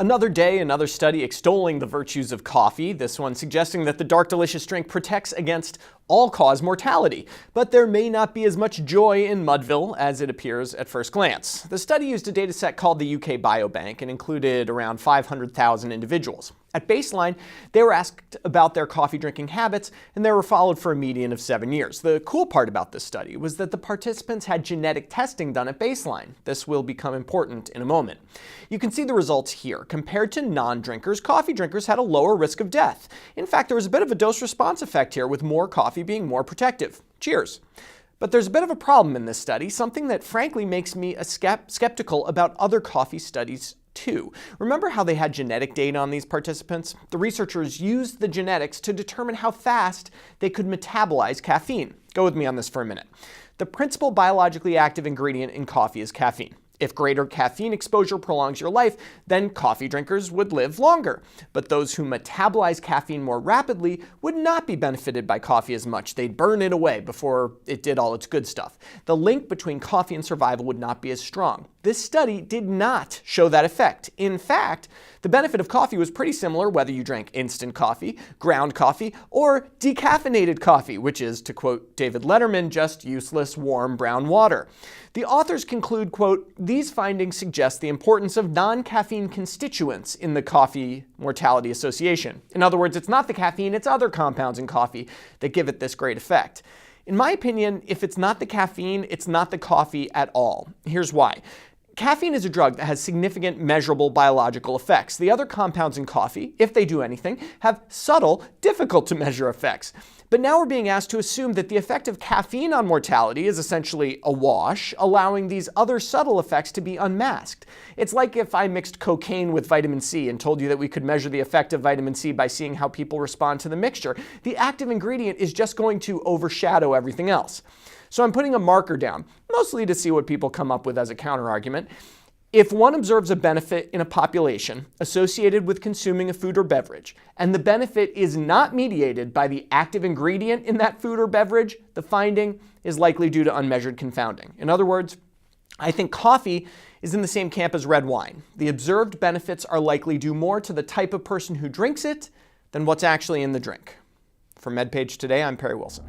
Another day, another study extolling the virtues of coffee, this one suggesting that the dark delicious drink protects against all-cause mortality, but there may not be as much joy in Mudville as it appears at first glance. The study used a dataset called the UK Biobank and included around 500,000 individuals. At baseline, they were asked about their coffee drinking habits, and they were followed for a median of 7 years. The cool part about this study was that the participants had genetic testing done at baseline. This will become important in a moment. You can see the results here. Compared to non-drinkers, coffee drinkers had a lower risk of death. In fact, there was a bit of a dose-response effect here, with more coffee being more protective. Cheers. But there's a bit of a problem in this study, something that frankly makes me skeptical about other coffee studies too. Remember how they had genetic data on these participants? The researchers used the genetics to determine how fast they could metabolize caffeine. Go with me on this for a minute. The principal biologically active ingredient in coffee is caffeine. If greater caffeine exposure prolongs your life, then coffee drinkers would live longer. But those who metabolize caffeine more rapidly would not be benefited by coffee as much. They'd burn it away before it did all its good stuff. The link between coffee and survival would not be as strong. This study did not show that effect. In fact, the benefit of coffee was pretty similar whether you drank instant coffee, ground coffee, or decaffeinated coffee, which is, to quote David Letterman, just useless warm brown water. The authors conclude, quote, "These findings suggest the importance of non-caffeine constituents in the coffee mortality association." In other words, it's not the caffeine, it's other compounds in coffee that give it this great effect. In my opinion, if it's not the caffeine, it's not the coffee at all. Here's why. Caffeine is a drug that has significant measurable biological effects. The other compounds in coffee, if they do anything, have subtle, difficult to measure effects. But now we're being asked to assume that the effect of caffeine on mortality is essentially a wash, allowing these other subtle effects to be unmasked. It's like if I mixed cocaine with vitamin C and told you that we could measure the effect of vitamin C by seeing how people respond to the mixture. The active ingredient is just going to overshadow everything else. So I'm putting a marker down, mostly to see what people come up with as a counterargument. If one observes a benefit in a population associated with consuming a food or beverage, and the benefit is not mediated by the active ingredient in that food or beverage, the finding is likely due to unmeasured confounding. In other words, I think coffee is in the same camp as red wine. The observed benefits are likely due more to the type of person who drinks it than what's actually in the drink. For MedPage Today, I'm Perry Wilson.